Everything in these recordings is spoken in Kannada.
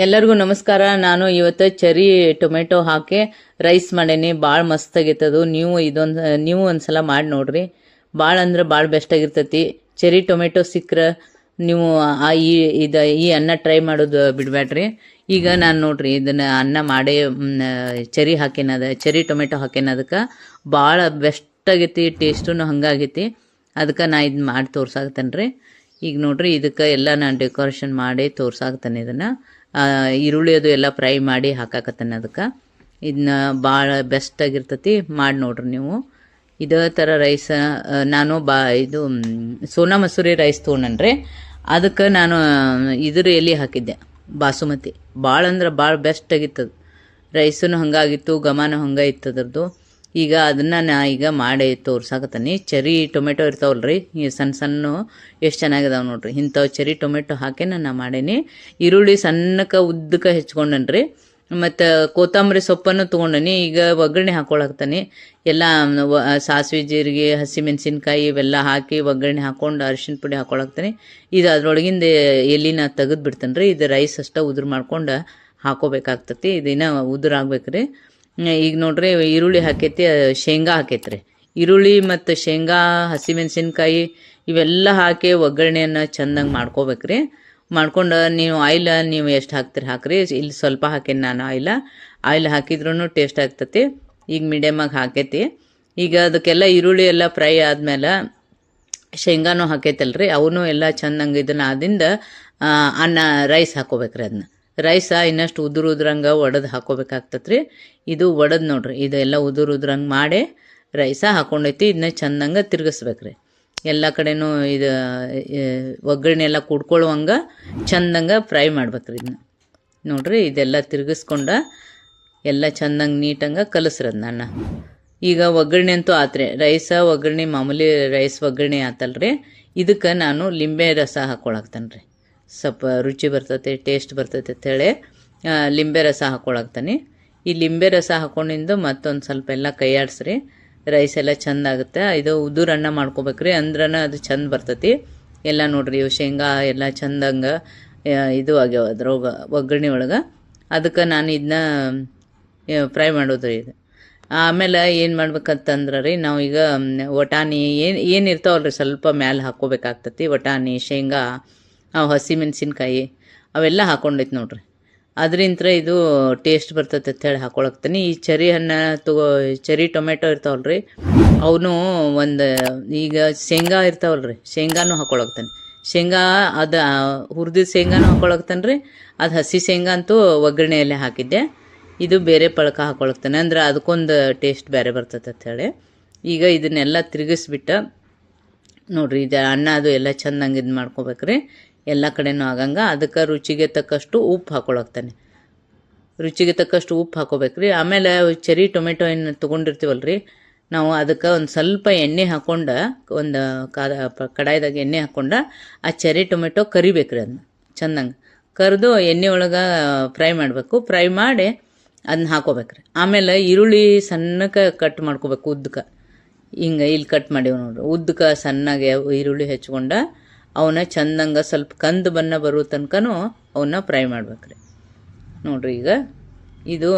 ಎಲ್ಲರಿಗೂ ನಮಸ್ಕಾರ. ನಾನು ಇವತ್ತು ಚೆರಿ ಟೊಮೆಟೊ ಹಾಕಿ ರೈಸ್ ಮಾಡೇನಿ. ಭಾಳ ಮಸ್ತ್ ಆಗೈತದು. ನೀವು ಒಂದ್ಸಲ ಮಾಡಿ ನೋಡ್ರಿ. ಭಾಳ ಅಂದ್ರೆ ಭಾಳ ಬೆಸ್ಟ್ ಆಗಿರ್ತೈತಿ. ಚೆರಿ ಟೊಮೆಟೊ ಸಿಕ್ಕರೆ ನೀವು ಈ ಅನ್ನ ಟ್ರೈ ಮಾಡೋದು ಬಿಡಬೇಡ್ರಿ. ಈಗ ನಾನು ನೋಡ್ರಿ ಇದನ್ನು ಅನ್ನ ಮಾಡಿ ಚೆರಿ ಟೊಮೆಟೊ ಹಾಕೇನದಕ್ಕೆ ಭಾಳ ಬೆಸ್ಟ್ ಆಗೈತಿ. ಟೇಸ್ಟೂ ಹಂಗಾಗೈತಿ. ಅದಕ್ಕೆ ನಾ ಇದು ಮಾಡಿ ತೋರ್ಸಾಕ್ತೇನೆ ರೀ. ಈಗ ನೋಡ್ರಿ ಇದಕ್ಕೆ ಎಲ್ಲ ನಾನು ಡೆಕೋರೇಷನ್ ಮಾಡಿ ತೋರ್ಸಾಕ್ತೇನೆ. ಇದನ್ನು ಈರುಳ್ಳಿ ಅದು ಎಲ್ಲ ಫ್ರೈ ಮಾಡಿ ಹಾಕಾಕತ್ತೇನೆ. ಅದಕ್ಕೆ ಇದನ್ನ ಭಾಳ ಬೆಸ್ಟ್ ಆಗಿರ್ತೈತಿ. ಮಾಡಿ ನೋಡ್ರಿ ನೀವು. ಇದೇ ಥರ ರೈಸ್ ನಾನು ಇದು ಸೋನಾ ಮಸೂರಿ ರೈಸ್ ತೊಗೊಂಡ್ರಿ. ಅದಕ್ಕೆ ನಾನು ಇದ್ರ ಎಲೆ ಹಾಕಿದ್ದೆ, ಬಾಸುಮತಿ. ಭಾಳ ಅಂದ್ರೆ ಭಾಳ ಬೆಸ್ಟ್ ಆಗಿತ್ತದು. ರೈಸೂ ಹಂಗಾಗಿತ್ತು, ಘಮನೂ ಹಂಗೆ ಇತ್ತು ಅದ್ರದ್ದು. ಈಗ ಅದನ್ನು ನಾ ಈಗ ಮಾಡಿ ತೋರ್ಸಾಕತ್ತೀನಿ. ಚೆರಿ ಟೊಮೆಟೊ ಇರ್ತಾವಲ್ರಿ, ಈ ಸಣ್ಣ ಸಣ್ಣ ಎಷ್ಟು ಚೆನ್ನಾಗಿದಾವೆ ನೋಡ್ರಿ. ಇಂಥವು ಚೆರಿ ಟೊಮೆಟೊ ಹಾಕಿ ನಾನು ಮಾಡೀನಿ. ಈರುಳ್ಳಿ ಸಣ್ಣಕ್ಕೆ ಉದ್ದಕ್ಕೆ ಹೆಚ್ಕೊಂಡನ್ರಿ. ಮತ್ತು ಕೊತ್ತಂಬರಿ ಸೊಪ್ಪನ್ನು ತೊಗೊಂಡನಿ. ಈಗ ಒಗ್ಗರಣೆ ಹಾಕ್ಕೊಳಕ್ತಾನೆ. ಎಲ್ಲ ಸಾಸಿವೆ, ಜೀರಿಗೆ, ಹಸಿಮೆಣಸಿನ್ಕಾಯಿ ಇವೆಲ್ಲ ಹಾಕಿ ಒಗ್ಗರಣೆ ಹಾಕ್ಕೊಂಡು ಅರಿಶಿನ ಪುಡಿ ಹಾಕ್ಕೊಳಕ್ತಾನೆ. ಇದು ಅದ್ರೊಳಗಿಂದ ಎಲ್ಲಿನ ತೆಗೆದು ಬಿಡ್ತಾನೆ ರೀ. ಇದು ರೈಸ್ ಅಷ್ಟೇ ಉದುರು ಮಾಡ್ಕೊಂಡು ಹಾಕೋಬೇಕಾಗ್ತತಿ. ಇದನ್ನ ಉದುರು ಆಗ್ಬೇಕ್ರಿ. ಈಗ ನೋಡ್ರಿ ಈರುಳ್ಳಿ ಹಾಕೈತಿ, ಶೇಂಗಾ ಹಾಕೈತ್ರಿ. ಈರುಳ್ಳಿ ಮತ್ತು ಶೇಂಗಾ, ಹಸಿಮೆಣಸಿನ್ಕಾಯಿ ಇವೆಲ್ಲ ಹಾಕಿ ಒಗ್ಗರಣೆಯನ್ನು ಚೆಂದಂಗೆ ಮಾಡ್ಕೋಬೇಕ್ರಿ. ಮಾಡ್ಕೊಂಡು ನೀವು ಎಷ್ಟು ಹಾಕ್ತೀರಿ ಹಾಕ್ರಿ. ಇಲ್ಲಿ ಸ್ವಲ್ಪ ಹಾಕೇನಿ ನಾನು ಆಯಿಲ್ ಹಾಕಿದ್ರೂ ಟೇಸ್ಟ್ ಆಗ್ತತಿ. ಈಗ ಮೀಡಿಯಮಾಗಿ ಹಾಕೈತಿ. ಈಗ ಅದಕ್ಕೆಲ್ಲ ಈರುಳ್ಳಿ ಎಲ್ಲ ಫ್ರೈ ಆದಮೇಲೆ ಶೇಂಗಾನು ಹಾಕೈತಲ್ರಿ, ಅವನು ಎಲ್ಲ ಚೆಂದಂಗೆ ಇದನ್ನು ಆದಿಂದ ರೈಸ್ ಹಾಕೋಬೇಕ್ರಿ. ಅದನ್ನ ರೈಸ ಇನ್ನಷ್ಟು ಉದ್ರಂಗೆ ಒಡೆದು ಹಾಕೋಬೇಕಾಗ್ತತ್ರಿ. ಇದು ಒಡೆದು ನೋಡ್ರಿ, ಇದೆಲ್ಲ ಉದ್ರಂಗೆ ಮಾಡಿ ರೈಸ ಹಾಕ್ಕೊಂಡೈತಿ. ಇದನ್ನ ಚೆಂದಂಗೆ ತಿರ್ಗಿಸ್ಬೇಕ್ರಿ. ಎಲ್ಲ ಕಡೆನೂ ಇದು ಒಗ್ಗರಣೆ ಎಲ್ಲ ಕುಡ್ಕೊಳ್ಳುವಂಗೆ ಚೆಂದಂಗೆ ಫ್ರೈ ಮಾಡ್ಬೇಕ್ರಿ. ಇದನ್ನ ನೋಡ್ರಿ, ಇದೆಲ್ಲ ತಿರ್ಗಿಸ್ಕೊಂಡು ಎಲ್ಲ ಚೆಂದಂಗೆ ನೀಟಂಗೆ ಕಲಸ್ರದ್ ನಾನು. ಈಗ ಒಗ್ಗರಣೆ ಅಂತೂ ಆತ್ರಿ. ಒಗ್ಗರಣೆ ಮಾಮೂಲಿ ರೈಸ್ ಒಗ್ಗರಣೆ ಆತಲ್ರಿ. ಇದಕ್ಕೆ ನಾನು ಲಿಂಬೆ ರಸ ಹಾಕ್ಕೊಳಕ್ತಾನೆ ರೀ. ಸ್ವಲ್ಪ ರುಚಿ ಬರ್ತೈತೆ, ಟೇಸ್ಟ್ ಬರ್ತೈತೆ ಅಂಥೇಳಿ ಲಿಂಬೆ ರಸ ಹಾಕ್ಕೊಳಕ್ತಾನೆ. ಈ ಲಿಂಬೆ ರಸ ಹಾಕ್ಕೊಂಡಿಂದು ಮತ್ತೊಂದು ಸ್ವಲ್ಪ ಎಲ್ಲ ಕೈಯಾಡಿಸ್ರಿ. ರೈಸ್ ಎಲ್ಲ ಚೆಂದ ಆಗುತ್ತೆ. ಇದು ಉದುರು ಅನ್ನ ಮಾಡ್ಕೋಬೇಕ್ರಿ, ಅಂದ್ರನ ಅದು ಚೆಂದ ಬರ್ತೈತಿ. ಎಲ್ಲ ನೋಡ್ರಿ, ಇವು ಶೇಂಗಾ ಎಲ್ಲ ಚೆಂದಂಗೆ ಇದು ಆಗ್ಯಾವ ಅದ್ರೊಳಗೆ ಒಗ್ಗರಣೆ ಒಳಗೆ. ಅದಕ್ಕೆ ನಾನು ಇದನ್ನ ಫ್ರೈ ಮಾಡೋದ್ರಿ. ಇದು ಆಮೇಲೆ ಏನು ಮಾಡ್ಬೇಕಂತಂದ್ರೆ ರೀ, ನಾವು ಈಗ ವಟಾಣಿ ಏನು ಇರ್ತಾವಲ್ರಿ ಸ್ವಲ್ಪ ಮ್ಯಾಲೆ ಹಾಕ್ಕೋಬೇಕಾಗ್ತತಿ. ವಟಾಣಿ, ಶೇಂಗಾ, ಹಸಿಮೆಣಸಿನ್ಕಾಯಿ ಅವೆಲ್ಲ ಹಾಕ್ಕೊಂಡೈತೆ ನೋಡ್ರಿ. ಅದರಿಂತ ಇದು ಟೇಸ್ಟ್ ಬರ್ತೈತೆ ಅಂಥೇಳಿ ಹಾಕ್ಕೊಳಕ್ತಾನೆ. ಈ ಚೆರಿ ಟೊಮೆಟೊ ಇರ್ತಾವಲ್ರಿ, ಅವನು ಈಗ ಶೇಂಗಾ ಇರ್ತಾವಲ್ರಿ, ಶೇಂಗಾನು ಹಾಕ್ಕೊಳಕ್ತಾನೆ. ಶೇಂಗಾ ಅದು ಹುರಿದಿದ್ದ ಶೇಂಗಾನು ಹಾಕ್ಕೊಳಕ್ತಾನೆ ರೀ. ಅದು ಹಸಿ ಶೇಂಗಾ ಅಂತೂ ಒಗ್ಗರಣೆಯಲ್ಲೇ ಹಾಕಿದ್ದೆ. ಇದು ಬೇರೆ ಪಳಕ ಹಾಕ್ಕೊಳಕ್ತಾನೆ, ಅಂದ್ರೆ ಅದಕ್ಕೊಂದು ಟೇಸ್ಟ್ ಬೇರೆ ಬರ್ತೈತೆ ಅಂಥೇಳಿ. ಈಗ ಇದನ್ನೆಲ್ಲ ತಿರುಗಿಸ್ಬಿಟ್ಟು ನೋಡ್ರಿ, ಇದು ಅನ್ನ ಅದು ಎಲ್ಲ ಚೆಂದಂಗೆ ಇದು ಮಾಡ್ಕೋಬೇಕ್ರಿ. ಎಲ್ಲ ಕಡೆನೂ ಆಗಂಗೆ. ಅದಕ್ಕೆ ರುಚಿಗೆ ತಕ್ಕಷ್ಟು ಉಪ್ಪು ಹಾಕ್ಕೊಳಕ್ತಾನೆ. ರುಚಿಗೆ ತಕ್ಕಷ್ಟು ಉಪ್ಪು ಹಾಕೋಬೇಕ್ರಿ. ಆಮೇಲೆ ಚೆರಿ ಟೊಮೆಟೊ ಏನು ತೊಗೊಂಡಿರ್ತೀವಲ್ರಿ, ನಾವು ಅದಕ್ಕೆ ಒಂದು ಸ್ವಲ್ಪ ಎಣ್ಣೆ ಹಾಕ್ಕೊಂಡು, ಒಂದು ಕಡಾಯಿದಾಗ ಎಣ್ಣೆ ಹಾಕ್ಕೊಂಡು ಆ ಚೆರಿ ಟೊಮೆಟೊ ಕರಿಬೇಕ್ರಿ. ಅದನ್ನ ಚೆಂದಂಗೆ ಕರಿದು ಎಣ್ಣೆ ಒಳಗೆ ಫ್ರೈ ಮಾಡಬೇಕು. ಫ್ರೈ ಮಾಡಿ ಅದನ್ನ ಹಾಕೋಬೇಕ್ರಿ. ಆಮೇಲೆ ಈರುಳ್ಳಿ ಸಣ್ಣಕ್ಕೆ ಕಟ್ ಮಾಡ್ಕೋಬೇಕು, ಉದ್ದಕ್ಕೆ ಹಿಂಗೆ ಇಲ್ಲಿ ಕಟ್ ಮಾಡಿವ್ ನೋಡ್ರಿ. ಉದ್ದಕ್ಕೆ ಸಣ್ಣಗೆ ಈರುಳ್ಳಿ ಹೆಚ್ಕೊಂಡು ಅವನ್ನ ಚೆಂದಂಗೆ ಸ್ವಲ್ಪ ಕಂದು ಬಣ್ಣ ಬರೋ ತನಕನೂ ಅವನ್ನ ಫ್ರೈ ಮಾಡ್ಬೇಕ್ರಿ. ನೋಡ್ರಿ, ಈಗ ಇದು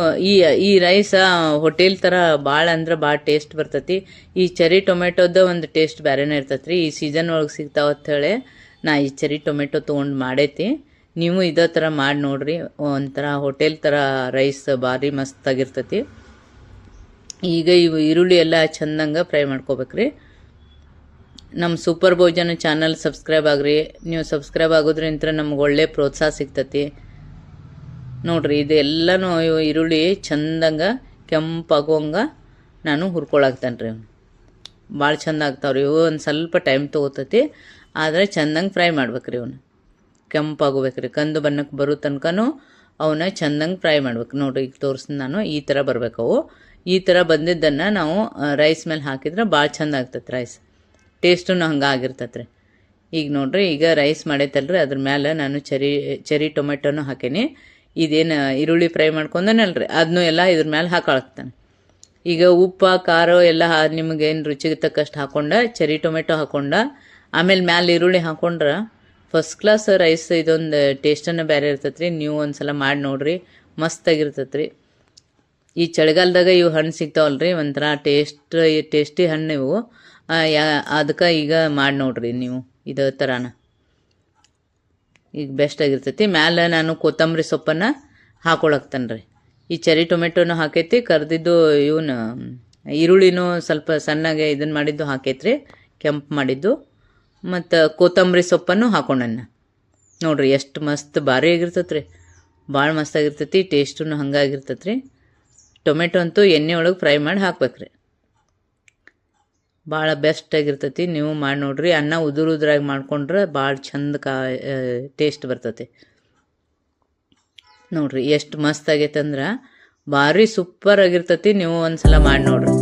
ಈ ರೈಸ ಹೋಟೆಲ್ ಥರ ಭಾಳ ಅಂದ್ರೆ ಭಾಳ ಟೇಸ್ಟ್ ಬರ್ತೈತಿ. ಈ ಚೆರಿ ಟೊಮೆಟೊದ ಒಂದು ಟೇಸ್ಟ್ ಬೇರೆನೇ ಇರ್ತೈತೆ ರೀ. ಈ ಸೀಸನ್ ಒಳಗೆ ಸಿಗ್ತಾವಂಥೇಳಿ ನಾ ಈ ಚೆರಿ ಟೊಮೆಟೊ ತೊಗೊಂಡು ಮಾಡೈತಿ. ನೀವು ಇದೇ ಥರ ಮಾಡಿ ನೋಡ್ರಿ. ಒಂಥರ ಹೋಟೆಲ್ ಥರ ರೈಸ್ ಭಾರಿ ಮಸ್ತಾಗಿರ್ತೈತಿ. ಈಗ ಇವು ಈರುಳ್ಳಿ ಎಲ್ಲ ಚೆಂದಂಗೆ ಫ್ರೈ ಮಾಡ್ಕೋಬೇಕ್ರಿ. ನಮ್ಮ ಸೂಪರ್ ಭೋಜನ ಚಾನಲ್ ಸಬ್ಸ್ಕ್ರೈಬ್ ಆಗ್ರಿ. ನೀವು ಸಬ್ಸ್ಕ್ರೈಬ್ ಆಗೋದ್ರಿಂತ ನಮ್ಗೆ ಒಳ್ಳೆ ಪ್ರೋತ್ಸಾಹ ಸಿಗ್ತತಿ ನೋಡ್ರಿ. ಇದೆಲ್ಲನೂ ಈರುಳ್ಳಿ ಚೆಂದಂಗೆ ಕೆಂಪಾಗುವಂಗೆ ನಾನು ಹುರ್ಕೊಳಕ್ತಾನೆ ರೀ. ಭಾಳ ಚೆಂದ ಆಗ್ತಾವ್ರಿ ಇವು. ಒಂದು ಸ್ವಲ್ಪ ಟೈಮ್ ತೊಗೋತೈತಿ, ಆದರೆ ಚೆಂದಂಗೆ ಫ್ರೈ ಮಾಡ್ಬೇಕ್ರಿ. ಇವನು ಕೆಂಪಾಗೋಬೇಕ್ರಿ, ಕಂದು ಬಣ್ಣಕ್ಕೆ ಬರೋ ತನಕನೂ ಅವನ್ನ ಚೆಂದಂಗೆ ಫ್ರೈ ಮಾಡ್ಬೇಕು. ನೋಡ್ರಿ, ಈಗ ತೋರಿಸ್ತೀನಿ ನಾನು. ಈ ಥರ ಬರ್ಬೇಕು ಅವು. ಈ ಥರ ಬಂದಿದ್ದನ್ನು ನಾವು ರೈಸ್ ಮೇಲೆ ಹಾಕಿದ್ರೆ ಭಾಳ ಚೆಂದ ಆಗ್ತೈತೆ ರೈಸ್. ಟೇಸ್ಟೂ ಹಂಗೆ ಆಗಿರ್ತೈತೆ ರೀ. ಈಗ ನೋಡ್ರಿ, ಈಗ ರೈಸ್ ಮಾಡೈತಲ್ರಿ, ಅದ್ರ ಮೇಲೆ ನಾನು ಚೆರಿ ಟೊಮೆಟೊನು ಹಾಕೀನಿ. ಇದೇನು ಈರುಳ್ಳಿ ಫ್ರೈ ಮಾಡ್ಕೊಂಡನಲ್ರಿ, ಅದನ್ನೂ ಎಲ್ಲ ಇದ್ರ ಮೇಲೆ ಹಾಕೊಳಕ್ತಾನೆ. ಈಗ ಉಪ್ಪು ಖಾರ ಎಲ್ಲ ನಿಮಗೇನು ರುಚಿಗೆ ತಕ್ಕಷ್ಟು ಹಾಕ್ಕೊಂಡು ಚೆರಿ ಟೊಮೆಟೊ ಹಾಕ್ಕೊಂಡು ಆಮೇಲೆ ಮ್ಯಾಲೆ ಈರುಳ್ಳಿ ಹಾಕ್ಕೊಂಡ್ರೆ ಫಸ್ಟ್ ಕ್ಲಾಸ್ ರೈಸ್ ಇದೊಂದು ಟೇಸ್ಟನ್ನು ಬೇರೆ ಇರ್ತೈತೆ ರೀ. ನೀವು ಒಂದ್ಸಲ ಮಾಡಿ ನೋಡ್ರಿ, ಮಸ್ತಾಗಿರ್ತೈತೆ ರೀ. ಈ ಚಳಿಗಾಲದಾಗ ಇವು ಹಣ್ಣು ಸಿಗ್ತಾವಲ್ರಿ, ಒಂಥರ ಟೇಸ್ಟಿ ಹಣ್ಣು ಇವು. ಅದಕ್ಕೆ ಈಗ ಮಾಡಿ ನೋಡ್ರಿ ನೀವು ಇದೇ ಥರನ, ಈಗ ಬೆಸ್ಟ್ ಆಗಿರ್ತೈತಿ. ಮ್ಯಾಲೆ ನಾನು ಕೊತ್ತಂಬರಿ ಸೊಪ್ಪನ್ನು ಹಾಕೊಳಕ್ತೇನೆ ರೀ. ಈ ಚೆರಿ ಟೊಮೆಟೊನೂ ಹಾಕೈತಿ, ಕರ್ದಿದ್ದು ಇವನು ಈರುಳ್ಳಿನೂ ಸ್ವಲ್ಪ ಸಣ್ಣಗೆ ಇದನ್ನು ಮಾಡಿದ್ದು ಹಾಕೈತ್ರಿ, ಕೆಂಪು ಮಾಡಿದ್ದು. ಮತ್ತು ಕೊತ್ತಂಬರಿ ಸೊಪ್ಪನ್ನು ಹಾಕೊಂಡನ್ನ ನೋಡ್ರಿ, ಎಷ್ಟು ಮಸ್ತ್ ಭಾರಿ ಆಗಿರ್ತೈತೆ ರೀ. ಭಾಳ ಮಸ್ತಾಗಿರ್ತೈತಿ, ಟೇಸ್ಟೂ ಹಂಗಾಗಿರ್ತೈತೆ ರೀ. ಟೊಮೆಟೊ ಅಂತೂ ಎಣ್ಣೆ ಒಳಗೆ ಫ್ರೈ ಮಾಡಿ ಹಾಕ್ಬೇಕ್ರಿ, ಭಾಳ ಬೆಸ್ಟ್ ಆಗಿರ್ತೈತಿ. ನೀವು ಮಾಡಿ ನೋಡ್ರಿ. ಅನ್ನ ಉದುರಾಗಿ ಮಾಡ್ಕೊಂಡ್ರೆ ಭಾಳ ಚಂದ ಟೇಸ್ಟ್ ಬರ್ತೈತಿ ನೋಡ್ರಿ. ಎಷ್ಟು ಮಸ್ತ್ ಆಗೈತೆ ಅಂದ್ರೆ ಭಾರಿ ಸೂಪರ್ ಆಗಿರ್ತೈತಿ. ನೀವು ಒಂದ್ಸಲ ಮಾಡಿ ನೋಡ್ರಿ.